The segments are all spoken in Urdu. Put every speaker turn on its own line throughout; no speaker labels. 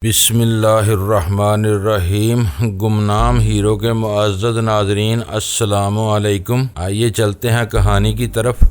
بسم اللہ الرحمن الرحیم۔ گمنام ہیرو کے معزز ناظرین، السلام علیکم۔ آئیے چلتے ہیں کہانی کی طرف۔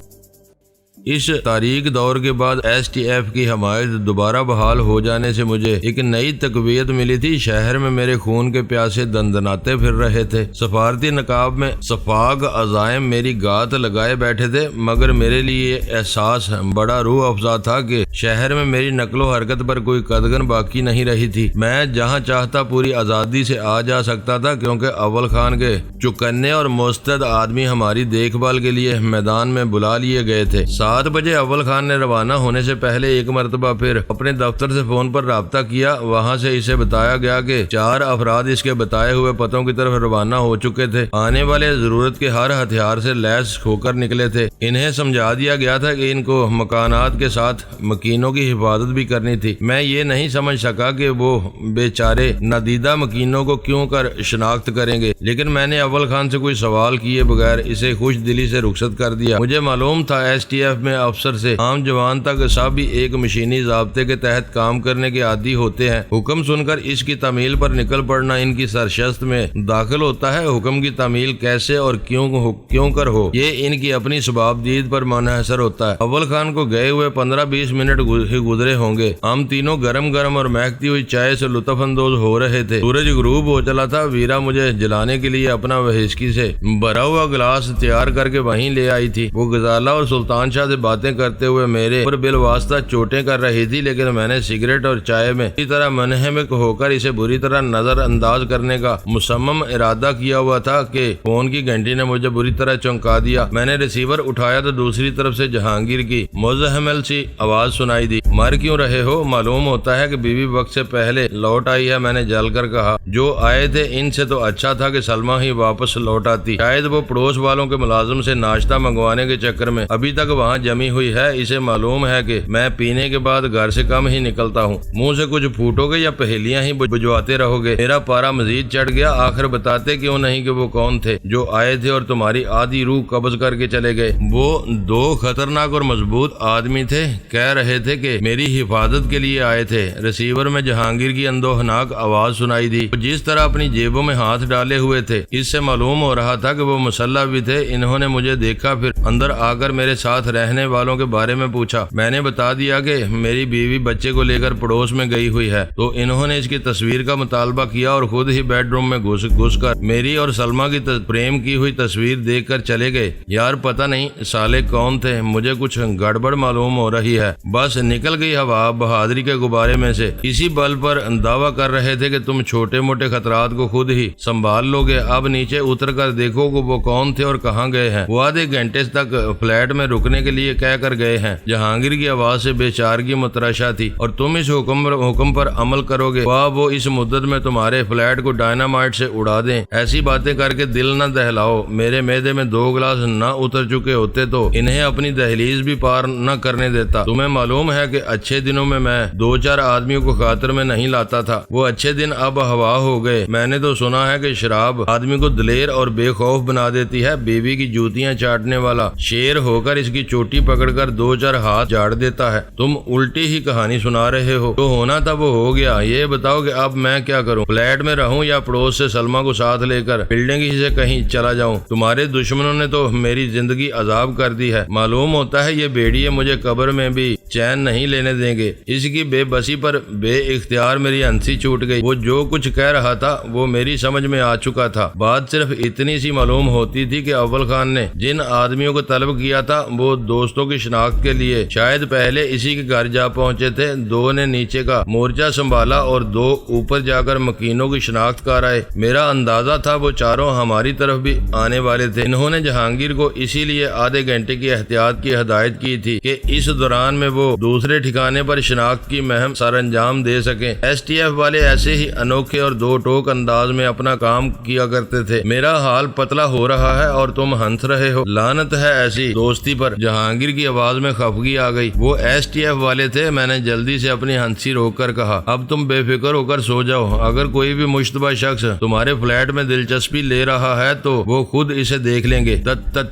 اس تاریک دور کے بعد ایس ٹی ایف کی حمایت دوبارہ بحال ہو جانے سے مجھے ایک نئی تقویت ملی تھی۔ شہر میں میرے خون کے پیاسے دندناتے پھر رہے تھے۔ سفارتی نقاب میں سفاق عزائم میری گات لگائے بیٹھے تھے، مگر میرے لیے یہ احساس بڑا روح افزا تھا کہ شہر میں میری نقل و حرکت پر کوئی قدغن باقی نہیں رہی تھی۔ میں جہاں چاہتا پوری آزادی سے آ جا سکتا تھا، کیونکہ اول خان کے چکنے اور مستعد آدمی ہماری دیکھ بھال کے لیے میدان میں بلا لیے گئے تھے۔ 7 بجے اول خان نے روانہ ہونے سے پہلے ایک مرتبہ پھر اپنے دفتر سے فون پر رابطہ کیا۔ وہاں سے اسے بتایا گیا کہ 4 افراد اس کے بتائے ہوئے پتوں کی طرف روانہ ہو چکے تھے۔ آنے والے ضرورت کے ہر ہتھیار سے لیس ہو کر نکلے تھے۔ انہیں سمجھا دیا گیا تھا کہ ان کو مکانات کے ساتھ مکینوں کی حفاظت بھی کرنی تھی۔ میں یہ نہیں سمجھ سکا کہ وہ بیچارے نادیدہ مکینوں کو کیوں کر شناخت کریں گے، لیکن میں نے اول خان سے کوئی سوال کیے بغیر اسے خوش دلی سے رخصت کر دیا۔ مجھے معلوم تھا ایس ٹی ایف میں افسر سے عام جوان تک سب ایک مشینی ضابطے کے تحت کام کرنے کے عادی ہوتے ہیں۔ حکم سن کر اس کی تعمیل پر نکل پڑنا ان کی سرشست میں داخل ہوتا ہے۔ حکم کی تعمیل کیسے اور کیوں کر ہو، یہ ان کی اپنی سبابدید پر منحصر ہوتا ہے۔ اول خان کو گئے ہوئے 15-20 منٹ ہی گزرے ہوں گے۔ ہم تینوں گرم گرم اور مہکتی ہوئی چائے سے لطف اندوز ہو رہے تھے۔ سورج غروب ہو چلا تھا۔ ویرا مجھے جلانے کے لیے اپنا وہسکی سے بھرا ہوا گلاس تیار کر کے وہیں لے آئی تھی۔ وہ غزالہ اور سلطان شاہ سے باتیں کرتے ہوئے میرے پر بالواسطہ چوٹیں کر رہی تھی، لیکن میں نے سگریٹ اور چائے میں اسی طرح منہمک ہو کر اسے بری طرح نظر انداز کرنے کا مصمم ارادہ کیا ہوا تھا کہ فون کی گھنٹی نے مجھے بری طرح چونکا دیا۔ میں نے ریسیور اٹھایا تو دوسری طرف سے جہانگیر کی مزاحمل سی آواز سنائی دی۔ مر کیوں رہے ہو؟ معلوم ہوتا ہے کہ بیوی وقت سے پہلے لوٹ آئی ہے۔ میں نے جل کر کہا، جو آئے تھے ان سے تو اچھا تھا کہ سلمہ ہی واپس لوٹ آتی۔ شاید وہ پڑوس والوں کے ملازم سے ناشتہ منگوانے کے چکر میں ابھی تک وہاں جمی ہوئی ہے۔ اسے معلوم ہے کہ میں پینے کے بعد گھر سے کم ہی نکلتا ہوں۔ منہ سے کچھ پھوٹو گے یا پہیلیاں ہی بجواتے رہو گے؟ میرا پارا مزید چڑھ گیا۔ آخر بتاتے کیوں نہیں کہ وہ کون تھے جو آئے تھے اور تمہاری آدھی روح قبض کر کے چلے گئے؟ وہ 2 خطرناک اور مضبوط آدمی تھے، کہہ رہے تھے کہ میری حفاظت کے لیے آئے تھے۔ ریسیور میں جہانگیر کی اندوہناک آواز سنائی دی۔ وہ جس طرح اپنی جیبوں میں ہاتھ ڈالے ہوئے تھے، اس سے معلوم ہو رہا تھا کہ وہ مسلح بھی تھے۔ انہوں نے مجھے دیکھا، پھر اندر آ کر میرے ساتھ رہنے والوں کے بارے میں پوچھا۔ میں نے بتا دیا کہ میری بیوی بچے کو لے کر پڑوس میں گئی ہوئی ہے، تو انہوں نے اس کی تصویر کا مطالبہ کیا اور خود ہی بیڈ روم میں گھس کر میری اور سلمہ کی فریم کی ہوئی تصویر دیکھ کر چلے گئے۔ یار پتہ نہیں سالے کون تھے، مجھے کچھ گڑبڑ معلوم ہو رہی ہے۔ بس نکل گئی ہوا بہادری کے غبارے میں سے۔ اسی بل پر دعویٰ کر رہے تھے کہ تم چھوٹے موٹے خطرات کو خود ہی سنبھال لو گے۔ اب نیچے اتر کر دیکھو کہ وہ کون تھے اور کہاں گئے ہیں۔ وہ آدھے گھنٹے تک فلیٹ میں رکنے کے لیے کہہ کر گئے ہیں۔ جہانگیر کی آواز سے بے چارگی متراشا تھی۔ اور تم اس حکم پر عمل کرو گے؟ واہ، وہ اس مدت میں تمہارے فلیٹ کو ڈائنامائٹ سے اڑا دیں۔ ایسی باتیں کر کے دل نہ دہلاؤ۔ میرے معدے میں 2 گلاس نہ اتر چکے ہوتے تو انہیں اپنی دہلیز بھی پار نہ کرنے دیتا۔ تمہیں معلوم ہے کہ اچھے دنوں میں 2-4 آدمیوں کو خاطر میں نہیں لاتا تھا۔ وہ اچھے دن اب ہوا ہو گئے۔ میں نے تو سنا ہے کہ شراب آدمی کو دلیر اور بے خوف بنا دیتی ہے۔ بیوی کی جوتیاں چاٹنے والا شیر ہو کر اس کی چوٹی پکڑ کر 2-4 ہاتھ جاڑ دیتا ہے۔ تم الٹی ہی کہانی سنا رہے ہو۔ جو ہونا تھا وہ ہو گیا۔ یہ بتاؤ کہ اب میں کیا کروں؟ فلیٹ میں رہوں یا پڑوس سے سلمہ کو ساتھ لے کر بلڈنگ ہی سے کہیں چلا جاؤں؟ تمہارے دشمنوں نے تو میری زندگی عذاب کر دی ہے۔ معلوم ہوتا ہے یہ بھیڑیے مجھے قبر میں بھی چین نہیں لینے دیں گے۔ اس کی بے بسی پر بے اختیار میری ہنسی چھوٹ گئی۔ وہ جو کچھ کہہ رہا تھا وہ میری سمجھ میں آ چکا تھا۔ بات صرف اتنی سی معلوم ہوتی تھی کہ اول خان نے جن آدمیوں کو طلب کیا تھا وہ دوستوں کی شناخت کے لیے شاید پہلے اسی کے گھر جا پہنچے تھے۔ 2 نے نیچے کا مورچہ سنبھالا اور 2 اوپر جا کر مکینوں کی شناخت کرائے۔ میرا اندازہ تھا وہ چاروں ہماری طرف بھی آنے والے تھے۔ انہوں نے جہانگیر کو اسی لیے آدھے گھنٹے کی احتیاط کی ہدایت کی تھی کہ اس دوران میں وہ دوسرے ٹھکانے پر شناخت کی مہم سر انجام دے سکیں۔ ایس ٹی ایف والے ایسے ہی انوکھے اور 2 ٹوک انداز میں اپنا کام کیا کرتے تھے۔ میرا حال پتلا ہو رہا ہے اور تم ہنس رہے ہو۔ لعنت ہے ایسی دوستی پر۔ جہاں جہانگیر کی آواز میں خفگی آ گئی۔ وہ STF والے تھے۔ میں نے جلدی سے اپنی ہنسی روک کر کہا، اب تم بے فکر ہو کر سو جاؤ، اگر کوئی بھی مشتبہ شخص تمہارے فلیٹ میں دلچسپی لے رہا ہے تو وہ خود اسے دیکھ لیں گے۔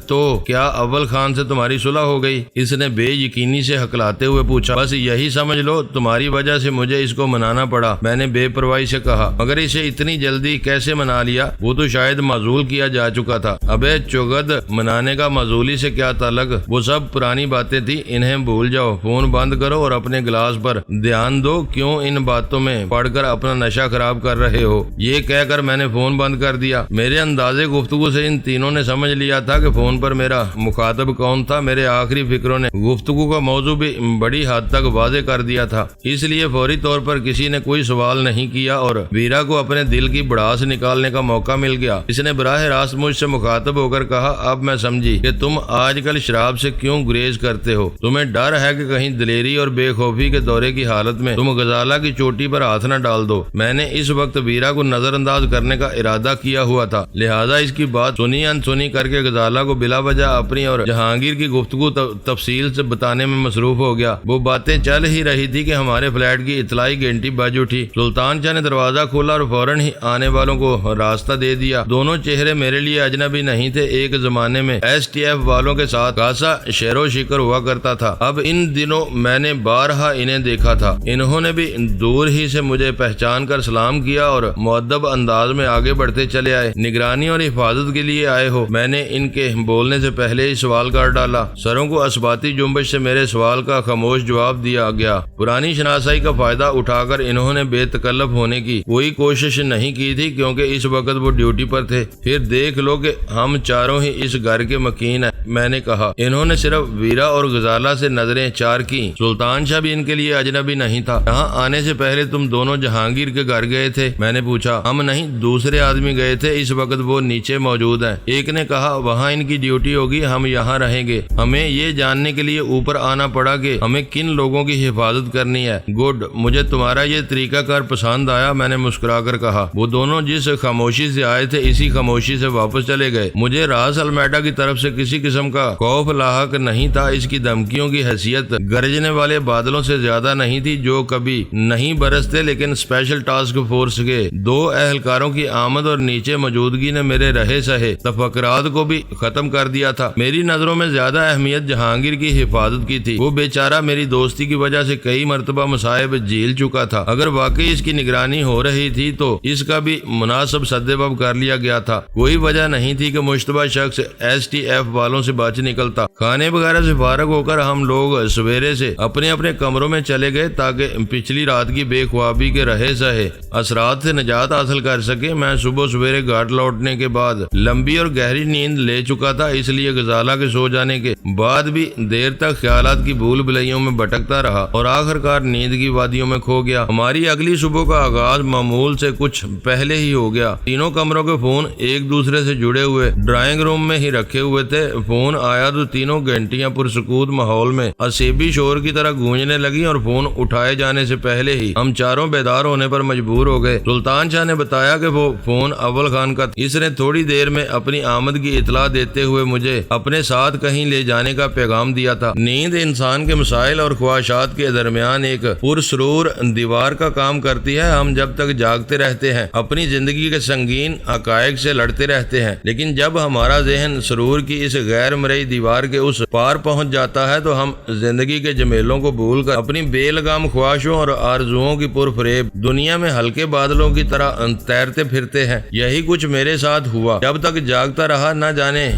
تو کیا اول خان سے تمہاری صلح ہو گئی؟ اس نے بے یقینی سے ہکلاتے ہوئے پوچھا۔ بس یہی سمجھ لو، تمہاری وجہ سے مجھے اس کو منانا پڑا، میں نے بے پرواہی سے کہا۔ مگر اسے اتنی جلدی کیسے منا لیا؟ وہ تو شاید معزول کیا جا چکا تھا۔ ابے چگد، منانے کا معزولی سے کیا تعلق؟ وہ سب پرانی باتیں تھی، انہیں بھول جاؤ۔ فون بند کرو اور اپنے گلاس پر دھیان دو، کیوں ان باتوں میں پڑھ کر اپنا نشہ خراب کر رہے ہو؟ یہ کہہ کر میں نے فون بند کر دیا۔ میرے انداز گفتگو سے ان تینوں نے سمجھ لیا تھا کہ فون پر میرا مخاطب کون تھا۔ میرے آخری فکروں نے گفتگو کا موضوع بھی بڑی حد تک واضح کر دیا تھا، اس لیے فوری طور پر کسی نے کوئی سوال نہیں کیا اور ویرا کو اپنے دل کی بڑاس نکالنے کا موقع مل گیا۔ اس نے براہ راست مجھ سے مخاطب ہو کر کہا، اب میں سمجھی کہ تم آج کل شراب سے کیوں گریز کرتے ہو۔ تمہیں ڈر ہے کہ کہیں دلیری اور بے خوفی کے دورے کی حالت میں تم غزالہ کی چوٹی پر ہاتھ نہ ڈال دو۔ میں نے اس وقت ویرا کو نظر انداز کرنے کا ارادہ کیا ہوا تھا، لہذا اس کی بات سنی انسنی کر کے غزالہ کو بلا وجہ اپنی اور جہانگیر کی گفتگو تفصیل سے بتانے میں مصروف ہو گیا۔ وہ باتیں چل ہی رہی تھی کہ ہمارے فلیٹ کی اطلاعی گھنٹی بج اٹھی۔ سلطان شاہ نے دروازہ کھولا اور فوراً ہی آنے والوں کو راستہ دے دیا۔ دونوں چہرے میرے لیے اجنبی نہیں تھے، ایک زمانے میں STF والوں کے ساتھ خاصا شیر و شکر ہوا کرتا تھا، اب ان دنوں میں نے بارہا انہیں دیکھا تھا۔ انہوں نے بھی دور ہی سے مجھے پہچان کر سلام کیا اور مؤدب انداز میں آگے بڑھتے چلے آئے۔ نگرانی اور حفاظت کے لیے آئے ہو؟ میں نے ان کے بولنے سے پہلے ہی سوال کر ڈالا۔ سروں کو اسباتی جنبش سے میرے سوال کا خاموش جواب دیا گیا۔ پرانی شناسائی کا فائدہ اٹھا کر انہوں نے بے تکلف ہونے کی کوئی کوشش نہیں کی تھی، کیونکہ اس وقت وہ ڈیوٹی پر تھے۔ پھر دیکھ لو کہ ہم چاروں ہی اس گھر کے مکین ہیں، میں نے کہا۔ انہوں نے صرف ویرا اور غزالہ سے نظریں چار کی۔ سلطان شاہ بھی ان کے لیے اجنبی نہیں تھا۔ یہاں آنے سے پہلے تم دونوں جہانگیر کے گھر گئے تھے؟ میں نے پوچھا۔ ہم نہیں، دوسرے آدمی گئے تھے، اس وقت وہ نیچے موجود ہیں۔ ایک نے کہا وہاں ان کی ڈیوٹی ہوگی، ہم یہاں رہیں گے۔ ہمیں یہ جاننے کے لیے اوپر آنا پڑا کہ ہمیں کن لوگوں کی حفاظت کرنی ہے۔ گڈ، مجھے تمہارا یہ طریقہ کار پسند آیا، میں نے مسکرا کر کہا۔ وہ دونوں جس خاموشی سے آئے تھے اسی خاموشی سے واپس چلے گئے۔ مجھے راس المیڈا کی طرف سے کسی قسم کا خوف لاحق نہیں تھا۔ اس کی دھمکیوں کی حیثیت گرجنے والے بادلوں سے زیادہ نہیں تھی جو کبھی نہیں برستے، لیکن اسپیشل ٹاسک فورس کے دو اہلکاروں کی آمد اور نیچے موجودگی نے میرے رہے سہے تفکرات کو بھی ختم کر دیا تھا۔ میری نظروں میں زیادہ اہمیت جہانگیر کی حفاظت کی تھی۔ وہ بیچارہ میری دوستی کی وجہ سے کئی مرتبہ مصائب جھیل چکا تھا۔ اگر واقعی اس کی نگرانی ہو رہی تھی تو اس کا بھی مناسب سدباب کر لیا گیا تھا۔ کوئی وجہ نہیں تھی کہ مشتبہ شخص STF والوں سے بچ نکلتا۔ کھانے وغیرہ سے فارغ ہو کر ہم لوگ سویرے سے اپنے اپنے کمروں میں چلے گئے تاکہ پچھلی رات کی بے خوابی کے رہے سہے اثرات سے نجات حاصل کر سکے۔ میں صبح سویرے گھاٹ لوٹنے کے بعد لمبی اور گہری نیند لے چکا تھا، اس لیے غزالہ کے سو جانے کے بعد بھی دیر تک خیالات کی بھول بھلائیوں میں بھٹکتا رہا اور آخر کار نیند کی وادیوں میں کھو گیا۔ ہماری اگلی صبح کا آغاز معمول سے کچھ پہلے ہی ہو گیا۔ تینوں کمروں کے فون ایک دوسرے سے جڑے ہوئے ڈرائنگ روم میں ہی رکھے ہوئے تھے۔ فون آیا تو تینوں گھنٹیاں پرسکوت ماحول میں اسیبی شور کی طرح گونجنے لگی اور فون اٹھائے جانے سے پہلے ہی ہم چاروں بیدار ہونے پر مجبور ہو گئے۔ سلطان شاہ نے بتایا کہ وہ فون اول خان کا تھا۔ اس نے تھوڑی دیر میں اپنی آمد کی اطلاع دیتے ہوئے مجھے اپنے ساتھ کہیں لے جانے کا پیغام دیا تھا۔ نیند انسان کے مسائل اور خواہشات کے درمیان ایک پرسرور دیوار کا کام کرتی ہے۔ ہم جب تک جاگتے رہتے ہیں اپنی زندگی کے سنگین حقائق سے لڑتے رہتے ہیں، لیکن جب ہمارا ذہن سرور کی اس غیر مرئی دیوار کے اس پار پہنچ جاتا ہے تو ہم زندگی کے جمیلوں کو بھول کر اپنی بے لگام خواہشوں اور آرزوؤں کی پرفریب دنیا میں ہلکے بادلوں کی طرح تیرتے پھرتے ہیں۔ یہی کچھ میرے ساتھ ہوا۔ جب تک جاگتا رہا نہ جانے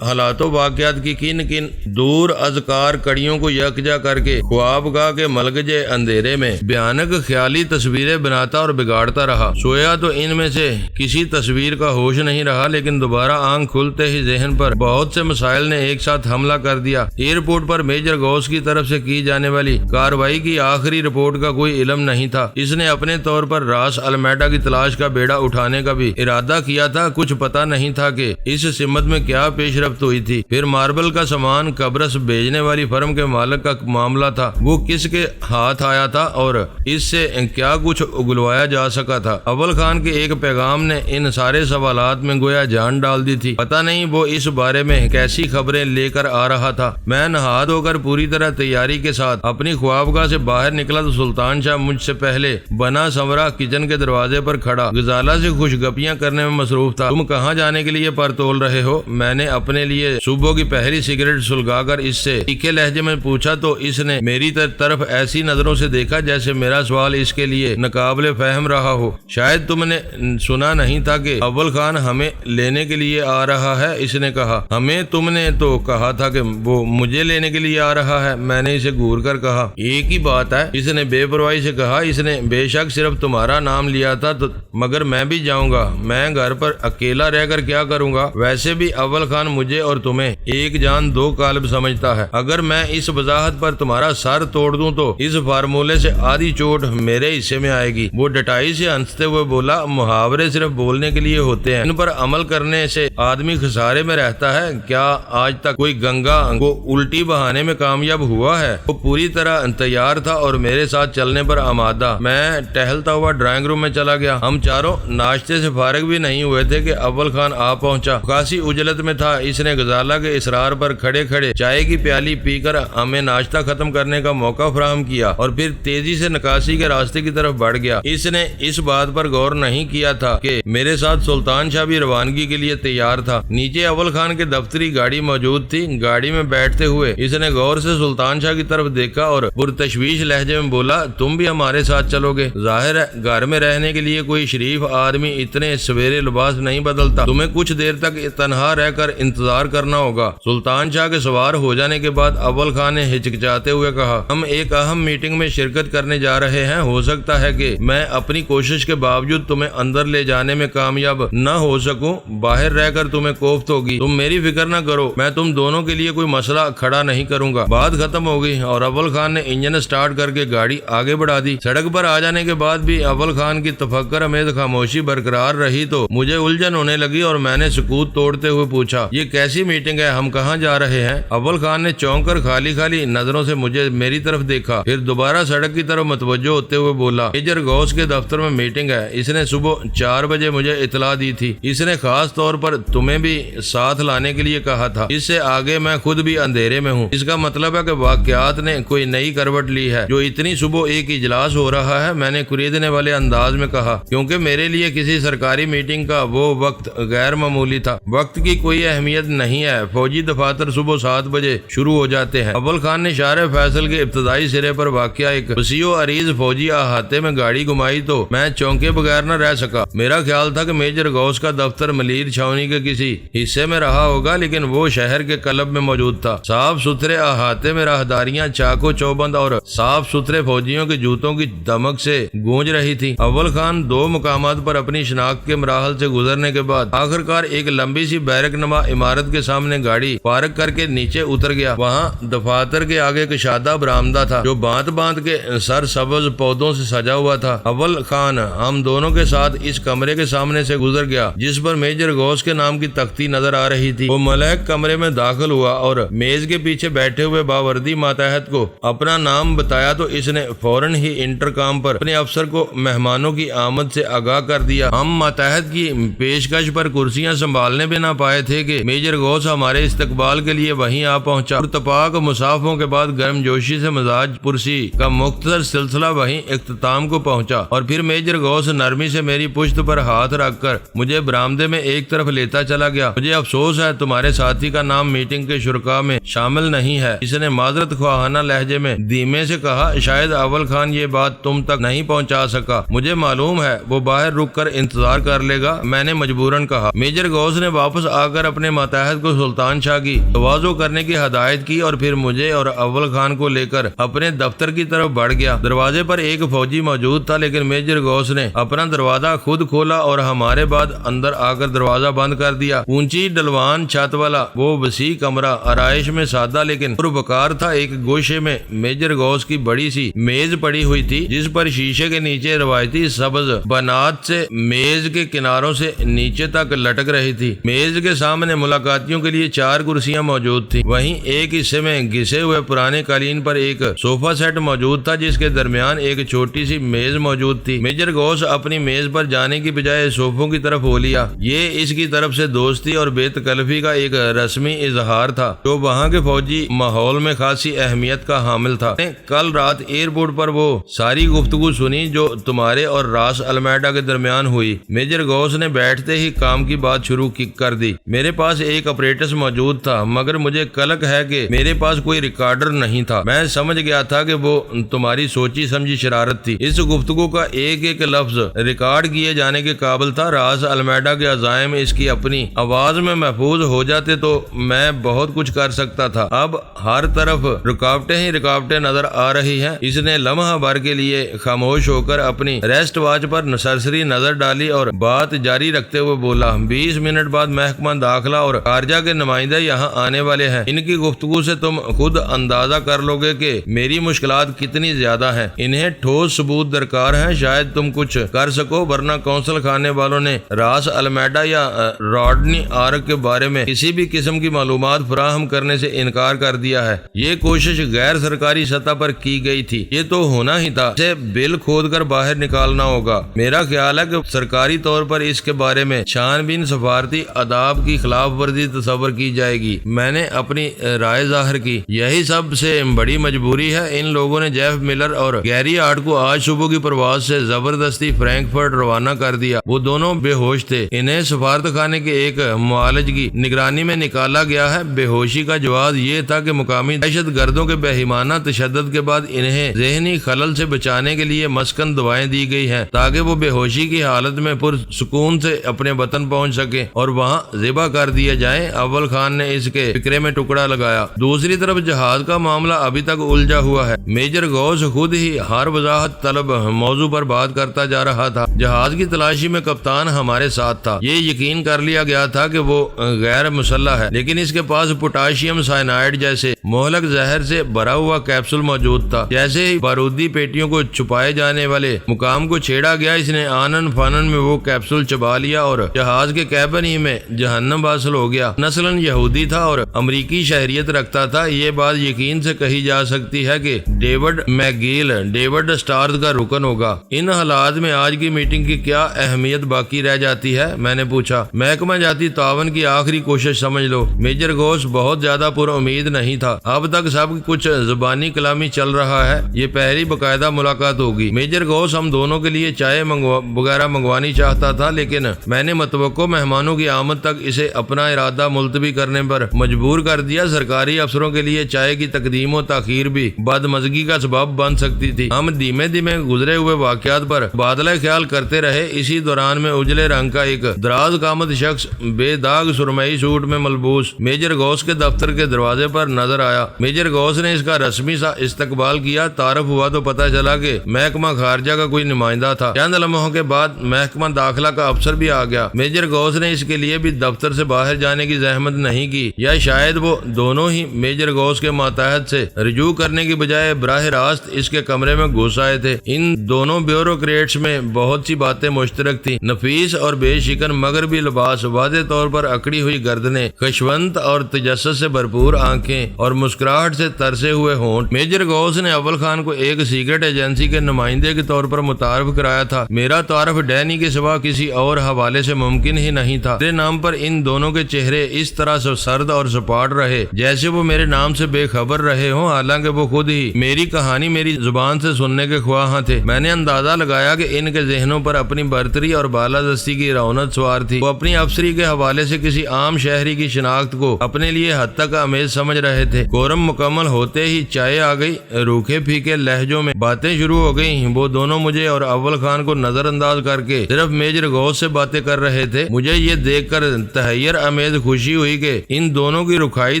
حالات و واقعات کی کن کن دور اذکار کڑیوں کو یکجا کر کے خوابگاہ کے ملگجے اندھیرے میں بھیانک خیالی تصویریں بناتا اور بگاڑتا رہا۔ سویا تو ان میں سے کسی تصویر کا ہوش نہیں رہا، لیکن دوبارہ آنکھ کھلتے ہی ذہن پر بہت سے مسائل نے ایک ساتھ حملہ کر دیا۔ ایئرپورٹ پر میجر غوث کی طرف سے کی جانے والی کارروائی کی آخری رپورٹ کا کوئی علم نہیں تھا۔ اس نے اپنے طور پر راس المیڈا کی تلاش کا بیڑا اٹھانے کا بھی ارادہ کیا تھا۔ کچھ پتہ نہیں تھا کہ اس سمت میں کیا پیش رفت ہوئی تھی۔ پھر ماربل کا سامان قبرص بھیجنے والی فرم کے مالک کا معاملہ تھا، وہ کس کے ہاتھ آیا تھا اور اس سے کیا کچھ اگلوایا جا سکا تھا۔ اول خان کے ایک پیغام نے ان سارے سوالات میں گویا جان ڈال دی تھی۔ پتہ نہیں وہ اس بارے میں کیسی خبریں لے لے کر آ رہا تھا۔ میں نہا دھو کر پوری طرح تیاری کے ساتھ اپنی خوابگاہ سے باہر نکلا تو سلطان شاہ مجھ سے پہلے بنا سنورا کچن کے دروازے پر کھڑا غزالہ سے خوش گپیاں کرنے میں مصروف تھا۔ تم کہاں جانے کے لیے پر تول رہے ہو؟ میں نے اپنے لیے صبح کی پہلی سگریٹ سلگا کر اس سے تیکھے لہجے میں پوچھا تو اس نے میری طرف ایسی نظروں سے دیکھا جیسے میرا سوال اس کے لیے ناقابل فہم رہا ہو۔ شاید تم نے سنا نہیں تھا کہ اول خان ہمیں لینے کے لیے آ رہا ہے، اس نے کہا۔ ہمیں؟ تم نے تو کہا تھا کہ وہ مجھے لینے کے لیے آ رہا ہے، میں نے اسے گھور کر کہا۔ ایک ہی بات ہے، اس نے بے پرواہی سے کہا۔ اس نے بے شک صرف تمہارا نام لیا تھا مگر میں بھی جاؤں گا، میں گھر پر اکیلا رہ کر کیا کروں گا؟ ویسے بھی اول خان مجھے اور تمہیں ایک جان دو قالب سمجھتا ہے۔ اگر میں اس وضاحت پر تمہارا سر توڑ دوں تو اس فارمولے سے آدھی چوٹ میرے حصے میں آئے گی۔ وہ ڈٹائی سے ہنستے ہوئے بولا، محاورے صرف بولنے کے لیے ہوتے ہیں، ان پر عمل کرنے سے آدمی خسارے میں رہتا ہے۔ کیا آج تک کوئی گنگا کو الٹی بہانے میں کامیاب ہوا ہے؟ وہ پوری طرح تیار تھا اور میرے ساتھ چلنے پر آمادہ۔ میں ٹہلتا ہوا ڈرائنگ روم میں چلا گیا۔ ہم چاروں ناشتے سے فارغ بھی نہیں ہوئے تھے کہ اول خان آ پہنچا۔ خاصی اجلت میں تھا۔ اس نے غزالہ کے اصرار پر کھڑے کھڑے چائے کی پیالی پی کر ہمیں ناشتہ ختم کرنے کا موقع فراہم کیا اور پھر تیزی سے نکاسی کے راستے کی طرف بڑھ گیا۔ اس نے اس بات پر غور نہیں کیا تھا کہ میرے ساتھ سلطان شاہ بھی روانگی کے لیے تیار تھا۔ نیچے اول خان کے دفتری گاڑی موجود تھی۔ گاڑی میں بیٹھتے ہوئے اس نے غور سے سلطان شاہ کی طرف دیکھا اور پرتشویش لہجے میں بولا، تم بھی ہمارے ساتھ چلو گے؟ ظاہر ہے گھر میں رہنے کے لیے کوئی شریف آدمی اتنے سویرے لباس نہیں بدلتا، تمہیں کچھ دیر تک تنہا رہ کر انتظار کرنا ہوگا۔ سلطان شاہ کے سوار ہو جانے کے بعد اول خان نے ہچکچاتے ہوئے کہا، ہم ایک اہم میٹنگ میں شرکت کرنے جا رہے ہیں، ہو سکتا ہے کہ میں اپنی کوشش کے باوجود تمہیں اندر لے جانے میں کامیاب نہ ہو سکوں، باہر رہ کر تمہیں کوفت ہوگی۔ تم میری فکر نہ کرو، میں تم دونوں کے لیے کوئی مسئلہ کھڑا نہیں کروں گا۔ بات ختم ہو گئی اور اول خان نے انجن سٹارٹ کر کے گاڑی آگے بڑھا دی۔ سڑک پر آ جانے کے بعد بھی اول خان کی تفکر امیز خاموشی برقرار رہی تو مجھے الجھن ہونے لگی اور میں نے سکوت توڑتے ہوئے پوچھا، یہ کیسی میٹنگ ہے؟ ہم کہاں جا رہے ہیں؟ اول خان نے چونک کر خالی نظروں سے مجھے میری طرف دیکھا، پھر دوبارہ سڑک کی طرف متوجہ ہوتے ہوئے بولا، میجر غوث کے دفتر میں میٹنگ ہے، اس نے صبح 4 بجے مجھے اطلاع دی تھی۔ اس نے خاص طور پر تمہیں بھی ساتھ لانے کے لیے کہا تھا۔ اس سے آگے میں خود بھی اندھیرے میں ہوں۔ اس کا مطلب ہے کہ واقعات نے کوئی نئی کروٹ لی ہے جو اتنی صبح ایک اجلاس ہو رہا ہے، میں نے خریدنے والے انداز میں کہا، کیونکہ میرے لیے کسی سرکاری میٹنگ کا وہ وقت غیر معمولی تھا۔ وقت کی کوئی اہمیت نہیں ہے، فوجی دفاتر صبح 7 بجے شروع ہو جاتے ہیں۔ اول خان نے شارع فیصل کے ابتدائی سرے پر واقع ایک وسیع و عریض فوجی احاطے میں گاڑی گھمائی تو میں چونکے بغیر نہ رہ سکا۔ میرا خیال تھا کہ میجر غوث کا دفتر ملیر چھاونی کے کسی حصے میں رہا ہوگا، لیکن وہ شہر کے قلب میں موجود تھا۔ صاف ستھرے احاطے میں راہداریاں چاق و چوبند اور صاف ستھرے فوجیوں کے جوتوں کی دمک سے گونج رہی تھی۔ اول خان 2 مقامات پر اپنی شناخت کے مراحل سے گزرنے کے بعد آخرکار ایک لمبی سی بیرک نما عمارت کے سامنے گاڑی پارک کر کے نیچے اتر گیا۔ وہاں دفاتر کے آگے کشادہ برآمدہ تھا جو باندھ کے سر سبز پودوں سے سجا ہوا تھا۔ اول خان ہم دونوں کے ساتھ اس کمرے کے سامنے سے گزر گیا جس پر میجر غوث کے نام کی تختی نظر آ رہی تھی۔ وہ ملحق کمرے میں داخل ہوا اور میز کے پیچھے بیٹھے ہوئے باوردی ماتحت کو اپنا نام بتایا تو اس نے فوراً ہی انٹرکام پر اپنے افسر کو مہمانوں کی آمد سے آگاہ کر دیا۔ ہم ماتحت کی پیشکش پر کرسیاں سنبھالنے بھی نہ پائے تھے کہ میجر غوث ہمارے استقبال کے لیے وہیں آ پہنچا۔ اتفاق مصافوں کے بعد گرم جوشی سے مزاج پرسی کا مختصر سلسلہ وہیں اختتام کو پہنچا اور پھر میجر غوث نرمی سے میری پشت پر ہاتھ رکھ کر مجھے برآمدے میں ایک طرف لیتا چلا گیا۔ مجھے افسوس ہے تمہارے ساتھی کا نام میٹنگ کے شرکاء میں شامل نہیں ہے، اس نے معذرت خواہانہ لہجے میں دھیمے سے کہا۔ شاید اول خان یہ بات تم تک نہیں پہنچا سکا، مجھے معلوم ہے وہ باہر رک کر انتظار کر لے گا، میں نے مجبوراً کہا۔ میجر غوث نے واپس آ کر اپنے ماتحت کو سلطان شاہ کی تواضع کرنے کی ہدایت کی اور پھر مجھے اور اول خان کو لے کر اپنے دفتر کی طرف بڑھ گیا۔ دروازے پر ایک فوجی موجود تھا لیکن میجر غوث نے اپنا دروازہ خود کھولا اور ہمارے بعد اندر آ کر دروازہ بند کر دیا۔ اونچی ڈلوان چھت والا وہ وسیع کمرہ آرائش میں سادہ لیکن پروکار تھا۔ ایک گوشے میں میجر غوث کی بڑی سی میز پڑی ہوئی تھی جس پر شیشے کے نیچے روایتی سبز بنات سے میز کے کناروں سے نیچے تک لٹک رہی تھی۔ میز کے سامنے ملاقاتیوں کے لیے 4 کرسیاں موجود تھیں۔ وہیں ایک حصے میں گھسے ہوئے پرانے قالین پر ایک صوفہ سیٹ موجود تھا جس کے درمیان ایک چھوٹی سی میز موجود تھی۔ میجر غوث اپنی میز پر جانے کی بجائے صوفوں کی طرف ہو لیا۔ یہ اس کی طرف سے دوستی اور بے تکلفی کا ایک رسمی اظہار تھا جو وہاں کے فوجی ماحول میں خاصی اہمیت کا حامل تھا۔ کل رات ایئرپورٹ پر وہ ساری گفتگو سنی جو تمہارے اور راس المیڈا کے درمیان ہوئی۔ میجر غوث نے بیٹھتے ہی کام کی بات شروع کر دی۔ میرے پاس ایک اپریٹس موجود تھا مگر مجھے کلک ہے کہ میرے پاس کوئی ریکارڈر نہیں تھا۔ میں سمجھ گیا تھا کہ وہ تمہاری سوچی سمجھی شرارت تھی۔ اس گفتگو کا ایک ایک لفظ ریکارڈ کیے جانے کے قابل تھا۔ راس المیڈا کے عزائم اس کی اپنی آواز میں محفوظ ہو جاتے تو میں بہت کچھ کر سکتا تھا۔ اب ہر طرف رکاوٹیں ہی رکاوٹیں نظر آ رہی ہیں۔ اس نے لمحہ بھر کے لیے خاموش ہو کر اپنی ریسٹ واچ پر سرسری نظر ڈالی اور بات جاری رکھتے ہوئے بولا، 20 منٹ بعد محکمہ داخلہ اور خارجہ کے نمائندے یہاں آنے والے ہیں۔ ان کی گفتگو سے تم خود اندازہ کر لو گے کہ میری مشکلات کتنی زیادہ ہیں۔ انہیں ٹھوس ثبوت درکار ہیں، شاید تم کچھ کر سکو، ورنہ کونسل خانے والوں نے راس المیڈا یا راڈنی آرک کے بارے میں کسی بھی قسم کی معلومات فراہم کرنے سے انکار کر دیا ہے۔ یہ کوشش غیر سرکاری سطح پر کی گئی تھی، یہ تو ہونا ہی تھا، اسے بل کھود کر باہر نکالنا ہوگا۔ میرا خیال ہے کہ سرکاری طور پر اس کے بارے میں چھان بین سفارتی آداب کی خلاف ورزی تصور کی جائے گی۔ میں نے اپنی رائے ظاہر کی، یہی سب سے بڑی مجبوری ہے۔ ان لوگوں نے جیف ملر اور گیری آرٹ کو آج صبح کی پرواز سے زبردستی فرینکفرٹ روانہ کر دیا۔ وہ دونوں بے ہوش تھے، انہیں سفارت خانے کے ایک معالج کی نگرانی میں نکالا گیا ہے۔ بے ہوشی کا جواز یہ تھا کہ مقامی دہشت گردوں کے بہیمانہ تشدد کے بعد انہیں ذہنی خلل سے بچانے کے لیے مسکن دوائیں دی گئی ہیں تاکہ وہ بے ہوشی کی حالت میں پرسکون سے اپنے وطن پہنچ سکیں اور وہاں ذبح کر دیے جائیں۔ اول خان نے اس کے فکرے میں ٹکڑا لگایا۔ دوسری طرف جہاز کا معاملہ ابھی تک الجھا ہوا ہے۔ میجر غوث خود ہی ہر وضاحت طلب موضوع پر بات کرتا جا رہا تھا۔ جہاز کی تلاشی میں کپتان ہمارے ساتھ تھا۔ یہ یقین کر لیا گیا تھا کہ وہ غیر مسلح ہے، لیکن اس کے پاس پوٹاشیم سائنائڈ جیسے مہلک زہر سے بھرا ہوا کیپسول موجود تھا۔ جیسے ہی بارودی پیٹیوں کو چھپائے جانے والے مقام کو چھیڑا گیا، اس نے آنن فانن میں وہ کیپسول چبا لیا اور جہاز کے کیبن ہی میں جہنم حاصل ہو گیا۔ نسلاً یہودی تھا اور امریکی شہریت رکھتا تھا۔ یہ بات یقین سے کہی جا سکتی ہے کہ ڈیوڈ میکگیل ڈیوڈ سٹارز کا رکن ہوگا۔ ان حالات میں آج کی میٹنگ کی کیا اہمیت باقی رہ جاتی ہے؟ میں نے پوچھا۔ محکمہ جاتی تعاون کی آخری کوشش سمجھ لو۔ میجر غوث بہت زیادہ پر امید نہیں تھا۔ اب تک سب کچھ زبانی کلامی چل رہا ہے، یہ پہلی باقاعدہ ملاقات ہوگی۔ میجر غوث ہم دونوں کے لیے چائے وغیرہ منگوانی چاہتا تھا، لیکن میں نے متوقع مہمانوں کی آمد تک اسے اپنا ارادہ ملتوی کرنے پر مجبور کر دیا۔ سرکاری افسروں کے لیے چائے کی تقدیم و تاخیر بھی بدمزگی کا سبب بن سکتی تھی۔ ہم دھیمے دھیمے گزرے ہوئے واقعات پر تبادلہ خیال کرتے رہے۔ اسی دوران میں اجلے رنگ کا ایک دراز قامت شخص بے داغ سرمئی سوٹ میں ملبوس میجر غوث کے دفتر کے دروازے پر نظر آیا۔ میجر غوث نے اس کا رسمی سا استقبال کیا۔ تعارف ہوا تو پتہ چلا کہ محکمہ خارجہ کا کوئی نمائندہ تھا۔ چند لمحوں کے بعد محکمہ داخلہ کا افسر بھی آ گیا۔ میجر غوث نے اس کے لیے بھی دفتر سے باہر جانے کی زحمت نہیں کی، یا شاید وہ دونوں ہی میجر غوث کے ماتحت سے رجوع کرنے کی بجائے براہ راست اس کے کمرے میں گھس آئے تھے۔ ان دونوں بیوروکریٹس میں بہت سی باتیں مشترک تھیں۔ نفیس اور بے شکن مغربی لباس، واضح طور پر اکڑی ہوئی گردنیں، خشونت اور تجسس سے بھرپور آنکھیں اور مسکراہٹ سے ترسے ہوئے ہونٹ۔ میجر غوث نے اول خان کو ایک سیکرٹ ایجنسی کے نمائندے کے طور پر متعارف کرایا تھا۔ میرا تعارف ڈینی کے سوا کسی اور حوالے سے ممکن ہی نہیں تھا۔ میرے نام پر ان دونوں کے چہرے اس طرح سے سرد اور سپاٹ رہے جیسے وہ میرے نام سے بے خبر رہے ہوں، حالانکہ وہ خود ہی میری کہانی میری زبان سے سننے کے خواہاں تھے۔ میں نے اندازہ لگایا کہ ان کے ذہنوں پر اپنی برتری اور بالادستی کی رونق سوار تھی۔ وہ اپنی افسری کے حوالے سے کسی عام شہری کی شناخت کو اپنے لیے حد تک امیز سمجھ رہے تھے۔ کورم مکمل ہوتے ہی چائے آ گئی۔ روکھے پھیکے لہجوں میں باتیں شروع ہو گئیں۔ وہ دونوں مجھے اور اول خان کو نظر انداز کر کے صرف میجر غوث سے باتیں کر رہے تھے۔ مجھے یہ دیکھ کر تحیر امیز خوشی ہوئی کہ ان دونوں کی رکھائی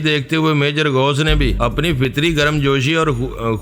دیکھتے ہوئے میجر غوث نے بھی اپنی فطری گرم جوشی اور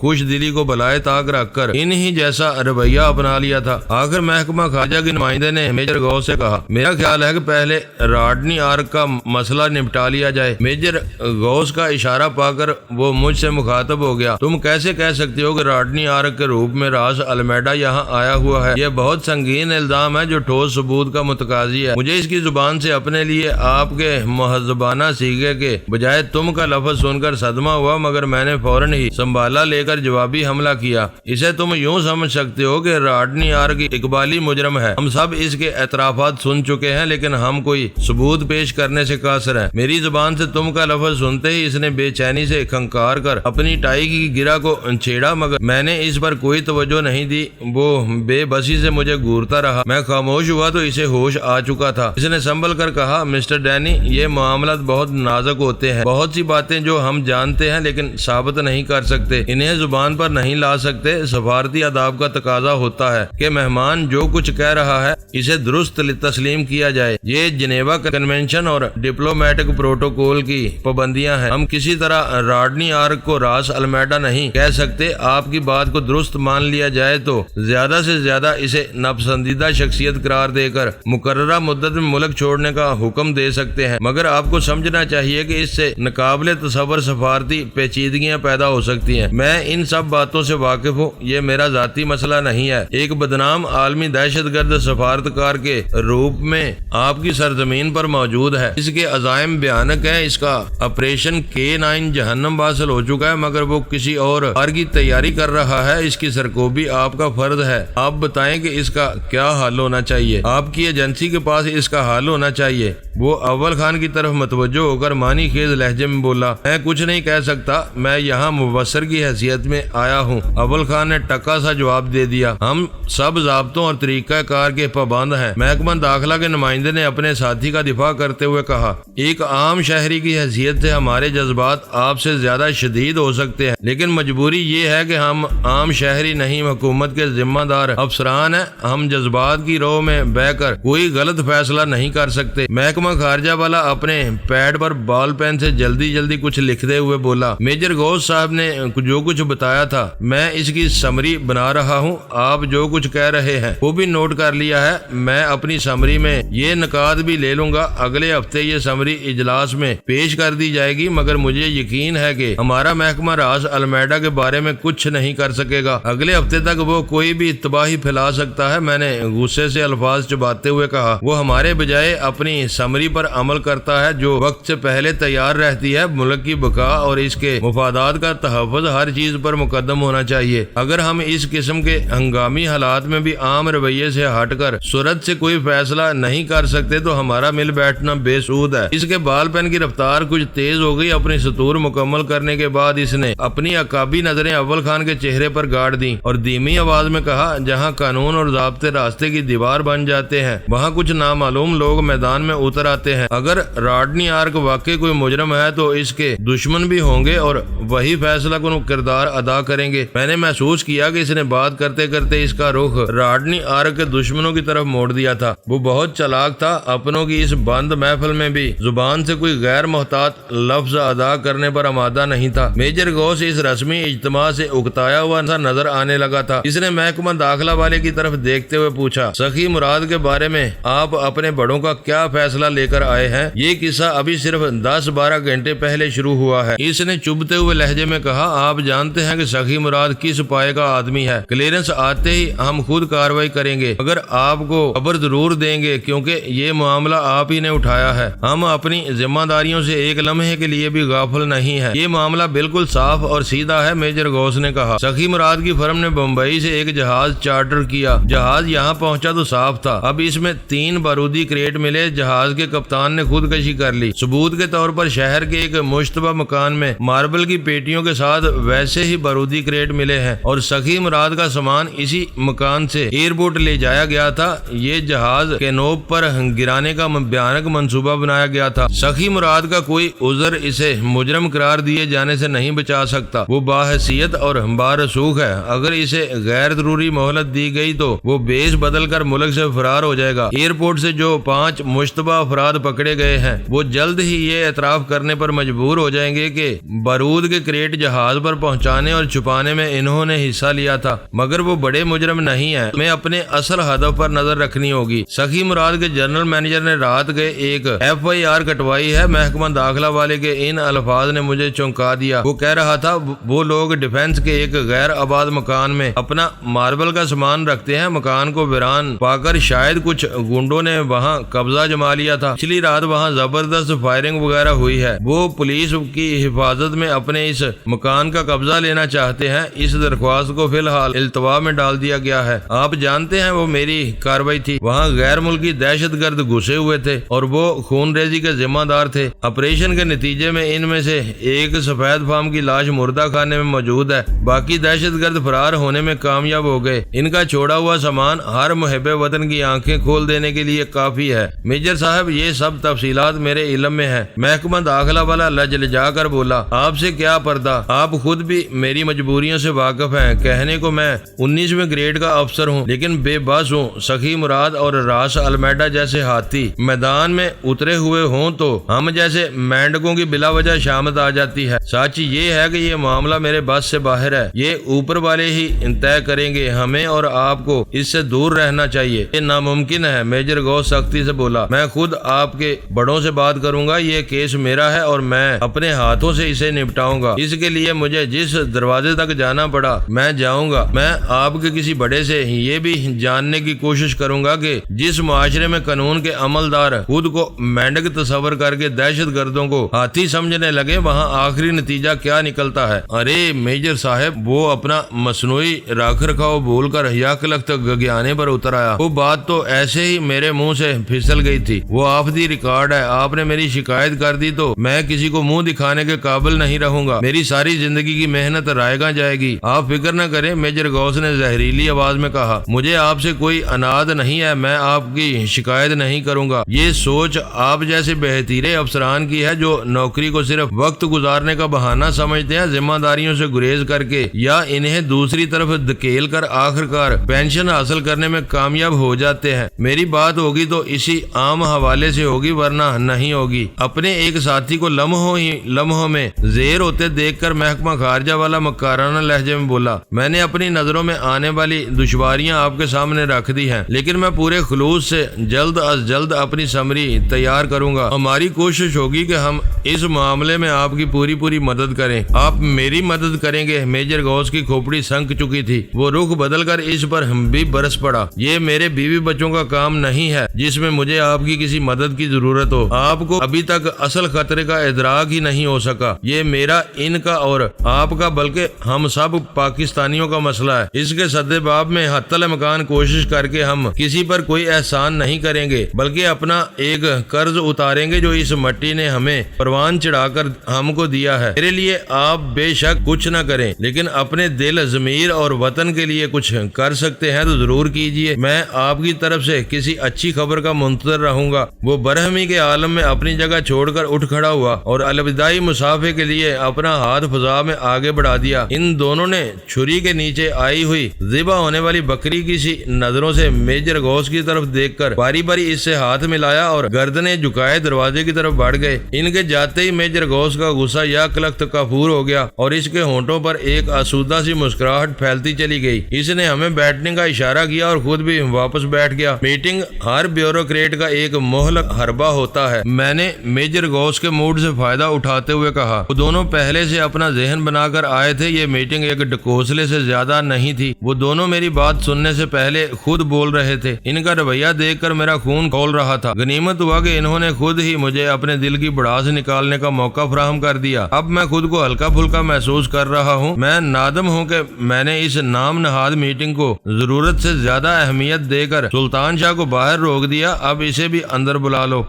خوش دلی کو بلائے طاق رکھ کر انہی جیسا رویہ اپنا لیا تھا۔ آخر محکمہ خارجہ کے نمائندے نے میجر غوث سے کہا، میرا خیال ہے کہ پہلے راڈنی آرک کا مسئلہ نپٹا لیا جائے۔ میجر غوث کا اشارہ پا کر وہ مجھ سے مخاطب ہو گیا۔ تم کیسے کہہ سکتے ہو کہ راڈنی آرک کے روپ میں راس المیڈا یہاں آیا ہوا ہے؟ یہ بہت سنگین الزام ہے جو ٹھوس ثبوت کا متقاضی ہے۔ مجھے اس کی زبان سے اپنے لیے آپ کے مہذبانہ صیغے کے بجائے تم کا لفظ سن کر صدمہ ہوا، مگر میں نے فوراً ہی سنبھالا لے کر جوابی حملہ کیا۔ اسے تم یوں سمجھ سکتے ہو کہ راڈنی آرک اقبالی مجرم ہے۔ ہم سب اس کے اعترافات سن چکے ہیں، لیکن ہم کوئی ثبوت پیش کرنے سے قاصر ہیں۔ میری زبان زبان سے تم کا لفظ سنتے ہی اس نے بے چینی سے کھنکار کر اپنی ٹائی کی گرہ کو چھیڑا، مگر میں نے اس پر کوئی توجہ نہیں دی۔ وہ بے بسی سے مجھے گھورتا رہا۔ میں خاموش ہوا تو اسے ہوش آ چکا تھا۔ اس نے سنبھل کر کہا، مسٹر ڈینی، یہ معاملات بہت نازک ہوتے ہیں۔ بہت سی باتیں جو ہم جانتے ہیں لیکن ثابت نہیں کر سکتے، انہیں زبان پر نہیں لا سکتے۔ سفارتی آداب کا تقاضا ہوتا ہے کہ مہمان جو کچھ کہہ رہا ہے اسے درست تسلیم کیا جائے۔ یہ جنیوا کنونشن اور ڈپلومیٹک پروٹوکول کی پابندیاں ہیں۔ ہم کسی طرح راڈنی آرک کو راس المیڈا نہیں کہہ سکتے۔ آپ کی بات کو درست مان لیا جائے تو زیادہ سے زیادہ اسے ناپسندیدہ شخصیت قرار دے کر مقررہ مدت میں ملک چھوڑنے کا حکم دے سکتے ہیں، مگر آپ کو سمجھنا چاہیے کہ اس سے ناقابل تصور سفارتی پیچیدگیاں پیدا ہو سکتی ہیں۔ میں ان سب باتوں سے واقف ہوں، یہ میرا ذاتی مسئلہ نہیں ہے۔ ایک بدنام عالمی دہشت گرد سفارتکار کے روپ میں آپ کی سرزمین پر موجود ہے۔ اس کے عزائم بھیانک ہیں۔ اس کا آپریشن K9 جہنم واصل ہو چکا ہے، مگر وہ کسی اور کار کی تیاری کر رہا ہے۔ اس کی سرکوبی آپ کا فرض ہے۔ آپ بتائیں کہ اس کا کیا حل ہونا چاہیے؟ آپ کی ایجنسی کے پاس اس کا حل ہونا چاہیے۔ وہ اول خان کی طرف متوجہ ہو کر معنی خیز لہجے میں بولا، میں کچھ نہیں کہہ سکتا، میں یہاں مبصر کی حیثیت میں آیا ہوں۔ اول خان نے ٹکا سا جواب دے دیا، ہم سب ضابطوں اور طریقہ کار کے پابند ہیں۔ محکمہ داخلہ کے نمائندے نے اپنے ساتھی کا دفاع کرتے ہوئے کہا، ایک عام شہری کی حیثیت سے ہمارے جذبات آپ سے زیادہ شدید ہو سکتے ہیں، لیکن مجبوری یہ ہے کہ ہم عام شہری نہیں، حکومت کے ذمہ دار افسران ہیں۔ ہم جذبات کی رو میں بہ کر کوئی غلط فیصلہ نہیں کر سکتے۔ محکمہ خارجہ والا اپنے پیڈ پر بال پین سے جلدی کچھ لکھتے ہوئے بولا، میجر غوث صاحب نے جو کچھ بتایا تھا میں اس کی سمری بنا رہا ہوں۔ آپ جو کچھ کہہ رہے ہیں وہ بھی نوٹ کر لیا ہے۔ میں اپنی سمری میں یہ نکات بھی لے لوں گا۔ اگلے ہفتے یہ سمری اجلاس میں پیش کر دی جائے گی، مگر مجھے یقین ہے کہ ہمارا محکمہ راس المیڈا کے بارے میں کچھ نہیں کر سکے گا۔ اگلے ہفتے تک وہ کوئی بھی تباہی پھیلا سکتا ہے۔ میں نے غصے سے الفاظ چباتے ہوئے کہا، وہ ہمارے بجائے اپنی سمری پر عمل کرتا ہے جو وقت سے پہلے تیار رہتی ہے۔ ملک کی بقا اور اس کے مفادات کا تحفظ ہر چیز پر مقدم ہونا چاہیے۔ اگر ہم اس قسم کے ہنگامی حالات میں بھی عام رویے سے ہٹ کر سرعت سے کوئی فیصلہ نہیں کر سکتے تو ہمارا مل بیٹھنا بے سود ہے۔ اس کے بال پین کی رفتار کچھ تیز ہو گئی۔ اپنی سطور مکمل کرنے کے بعد اس نے اپنی عقابی نظریں اول خان کے چہرے پر گاڑ دیں اور دھیمی آواز میں کہا، جہاں قانون اور ضابطے راستے کی دیوار بن جاتے ہیں وہاں کچھ نامعلوم لوگ میدان میں اتر آتے ہیں۔ اگر راڈنی آرک واقعی کوئی مجرم ہے تو اس کے دشمن بھی ہوں گے اور وہی فیصلہ کن کردار ادا کریں گے۔ میں نے محسوس کیا کہ اس نے بات کرتے کرتے اس کا رخ راڈنی آرک کے دشمنوں کی طرف موڑ دیا تھا۔ وہ بہت چالاک تھا، اپنوں کی اس بند محفل میں بھی زبان سے کوئی غیر محتاط لفظ ادا کرنے پر آمادہ نہیں تھا۔ میجر غوث اس رسمی اجتماع سے اکتایا ہوا سا نظر آنے لگا تھا۔ اس نے محکمہ داخلہ والے کی طرف دیکھتے ہوئے پوچھا، سخی مراد کے بارے میں آپ اپنے بڑوں کا کیا فیصلہ لے کر آئے ہیں؟ یہ قصہ ابھی صرف 10-12 گھنٹے پہلے شروع ہوا ہے۔ اس نے چبھتے ہوئے لہجے میں کہا، آپ جانتے ہیں کہ سخی مراد کس پائے کا آدمی ہے۔ کلیئرنس آتے ہی ہم خود کارروائی کریں گے، مگر آپ کو خبر ضرور دیں گے کیونکہ یہ معاملہ آپ ہی نے اٹھایا ہے۔ ہم اپنی ذمہ داریوں سے ایک لمحے کے لیے بھی غافل نہیں ہے۔ یہ معاملہ بالکل صاف اور سیدھا ہے، میجر غوث نے کہا۔ سخی مراد کی فرم نے بمبئی سے ایک جہاز چارٹر کیا۔ جہاز یہاں پہنچا تو صاف تھا۔ اب اس میں 3 بارودی کریٹ ملے۔ جہاز کے کپتان نے خودکشی کر لی۔ ثبوت کے طور پر شہر کے ایک مشتبہ مکان میں ماربل کی پیٹیوں کے ساتھ ویسے ہی بارودی کریٹ ملے ہیں اور سخی مراد کا سامان اسی مکان سے ایئرپورٹ لے جایا گیا تھا۔ یہ جہاز کینوپ پر گرانے کا بھیانک منصوبہ بنایا گیا تھا۔ سخی مراد کا کوئی عذر اسے مجرم قرار دیے جانے سے نہیں بچا سکتا۔ وہ باحیثیت اور بارسوخ ہے۔ اگر اسے غیر ضروری مہلت دی گئی تو وہ بیس بدل کر ملک سے فرار ہو جائے گا۔ ایئرپورٹ سے جو 5 مشتبہ افراد پکڑے گئے ہیں وہ جلد ہی یہ اعتراف کرنے پر مجبور ہو جائیں گے کہ بارود کے کریٹ جہاز پر پہنچانے اور چھپانے میں انہوں نے حصہ لیا تھا، مگر وہ بڑے مجرم نہیں ہیں۔ ہمیں اپنے اصل ہدف پر نظر رکھنی ہوگی۔ سخی مراد کے جنرل مینیجر نے رات گئے ایک FIR کٹوائی ہے۔ محکمہ داخلہ والے کے ان الفاظ نے مجھے چونکا دیا۔ وہ کہہ رہا تھا، وہ لوگ ڈیفنس کے ایک غیر آباد مکان میں اپنا ماربل کا سامان رکھتے ہیں۔ مکان کو ویران پا کر شاید کچھ گنڈوں نے وہاں قبضہ جما لیا تھا۔ پچھلی رات وہاں زبردست فائرنگ وغیرہ ہوئی ہے۔ وہ پولیس کی حفاظت میں اپنے اس مکان کا قبضہ لینا چاہتے ہیں۔ اس درخواست کو فی الحال التوا میں ڈال دیا گیا ہے۔ آپ جانتے ہیں وہ میری کارروائی تھی۔ وہاں غیر ملکی دہشت گرد گھسے ہوئے تھے اور وہ خون ریزی کے ذمہ دار تھے۔ آپریشن کے نتیجے میں ان میں سے ایک سفید فام کی لاش مردہ خانے میں موجود ہے، باقی دہشت گرد فرار ہونے میں کامیاب ہو گئے۔ ان کا چھوڑا ہوا سامان ہر محب وطن کی آنکھیں کھول دینے کے لیے کافی ہے۔ میجر صاحب یہ سب تفصیلات میرے علم میں ہے۔ محکمہ داخلہ والا لجلجا کر بولا، آپ سے کیا پردہ، آپ خود بھی میری مجبوریوں سے واقف ہیں۔ کہنے کو میں 19ویں گریڈ کا افسر ہوں، لیکن بے بس ہوں۔ سخی مراد اور راس المیڈا جیسے ہاتھی میدان میں اترے ہوئے ہوں تو ہم جیسے مینڈکوں کی بلا وجہ شامت آ جاتی ہے۔ سچ یہ ہے کہ یہ معاملہ میرے بس سے باہر ہے، یہ اوپر والے ہی طے کریں گے۔ ہمیں اور آپ کو اس سے دور رہنا چاہیے، یہ ناممکن ہے۔ میجر غوث سختی سے بولا، میں خود آپ کے بڑوں سے بات کروں گا، یہ کیس میرا ہے اور میں اپنے ہاتھوں سے اسے نپٹاؤں گا۔ اس کے لیے مجھے جس دروازے تک جانا پڑا میں جاؤں گا۔ میں آپ کے کسی بڑے سے یہ بھی جاننے کی کوشش کروں گا کہ جس معاشرے میں قانون کے عملدار خود کو مینڈک تصور کر کے دہشت گردوں کو ہاتھی سمجھنے لگے، وہاں آخری نتیجہ کیا نکلتا ہے۔ ارے میجر صاحب، وہ اپنا مصنوعی رکھ رکھاؤ بول کر یک لخت گگیانے پر اتر آیا۔ وہ بات تو ایسے ہی میرے منہ سے پھسل گئی تھی، وہ آف دی ریکارڈ ہے۔ آپ نے میری شکایت کر دی تو میں کسی کو منہ دکھانے کے قابل نہیں رہوں گا، میری ساری زندگی کی محنت رائے گاں جائے گی۔ آپ فکر نہ کریں، میجر غوث نے زہریلی آواز میں کہا، مجھے آپ سے کوئی اناد نہیں ہے، میں آپ کی شکایت نہیں کروں گا۔ یہ سوچ آپ جیسے بہتیرے افسران کی ہے جو نوکری کو صرف وقت گزارنے کا بہانہ سمجھتے ہیں، ذمہ داریوں سے گریز کر کے یا انہیں دوسری طرف دھکیل کر آخرکار پینشن حاصل کرنے میں کامیاب ہو جاتے ہیں۔ میری بات ہوگی تو اسی عام حوالے سے ہوگی، ورنہ نہیں ہوگی۔ اپنے ایک ساتھی کو لمحوں میں زیر ہوتے دیکھ کر محکمہ خارجہ والا مکارانہ لہجے میں بولا، میں نے اپنی نظروں میں آنے والی دشواریاں آپ کے سامنے رکھ دی ہیں، لیکن میں پورے خلوص سے جلد از جلد اپنی سمری تیار کروں گا۔ ہماری کوشش ہوگی کہ ہم اس معاملے میں آپ کی پوری مدد کریں۔ آپ میری مدد کریں گے؟ میجر غوث کی کھوپڑی سنک چکی تھی، وہ رخ بدل کر اس پر بھی برس پڑا۔ یہ میرے بیوی بچوں کا کام نہیں ہے جس میں مجھے آپ کی کسی مدد کی ضرورت ہو۔ آپ کو ابھی تک اصل خطرے کا ادراک ہی نہیں ہو سکا۔ یہ میرا، ان کا اور آپ کا، بلکہ ہم سب پاکستانیوں کا مسئلہ ہے۔ اس کے سدے باب میں حتی الامکان کوشش کر کے ہم کسی پر کوئی احسان نہیں کریں گے، بلکہ اپنا ایک قرض اتاریں گے جو اس مٹی نے ہمیں پروان چڑھا کر ہم کو دیا ہے۔ میرے لیے آپ بے شک کچھ نہ کریں، لیکن اپنے دل، ضمیر اور وطن کے لیے کچھ کر سکتے ہیں تو ضرور کیجیے۔ میں آپ کی طرف سے کسی اچھی خبر کا منتظر رہوں گا۔ وہ برہمی کے عالم میں اپنی جگہ چھوڑ کر اٹھ کھڑا ہوا اور الوداعی مسافے کے لیے اپنا ہاتھ فضا میں آگے بڑھا دیا۔ ان دونوں نے چھری کے نیچے آئی ہوئی ذبح ہونے والی بکری کی سی نظروں سے میجر غوث کی طرف دیکھ کر باری باری اس سے ہاتھ ملایا اور گردنیں جھکائے دروازے کی طرف بڑھ گئے۔ ان کے جاتے ہی میجر غوث کا غصہ یک لخت کافور ہو گیا اور اس کے ہونٹوں پر ایک آسودہ سی مسکراہٹ پھیلتی چلی گئی۔ اس نے ہمیں بیٹھنے کا اشارہ کیا اور خود بھی واپس بیٹھ گیا۔ میٹنگ ہر بیوروکریٹ کا ایک مہلک حربہ ہوتا ہے، میں نے میجر غوث کے موڈ سے فائدہ اٹھاتے ہوئے کہا۔ وہ دونوں پہلے سے اپنا ذہن بنا کر آئے تھے، یہ میٹنگ ایک ڈکوسلے سے زیادہ نہیں تھی۔ وہ دونوں میری بات سننے سے پہلے خود بول رہے تھے۔ ان کا رویہ دیکھ کر میرا خون کھول رہا تھا۔ غنیمت ہوا کہ انہوں نے خود ہی مجھے اپنے دل کی بڑاس نکالنے کا موقع فراہم کر دیا۔ اب میں خود کو ہلکا پھلکا محسوس کر رہا ہوں۔ میں نادم ہوں کہ میں نے اس نام نہاد میٹنگ کو ضرورت سے زیادہ اہمیت دے کر سلطان شاہ کو باہر روک دیا۔ اب اسے بھی اندر بلا لو۔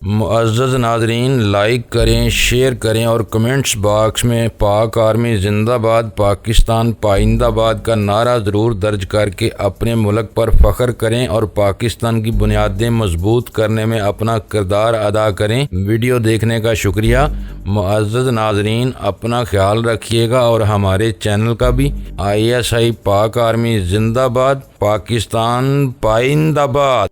معزز ناظرین، لائک کریں، شیئر کریں اور کمنٹس باکس میں پاک آرمی زندہ باد، پاکستان پائندہ باد کا نعرہ ضرور درج کر کے اپنے ملک پر فخر کریں اور پاکستان کی بنیادیں مضبوط کرنے میں اپنا کردار ادا کریں۔ ویڈیو دیکھنے کا شکریہ۔ معزز ناظرین، اپنا خیال رکھیے گا اور ہمارے چینل کا بھی۔ ISI پاک آرمی زندہ باد، پاکستان پائندہ باد۔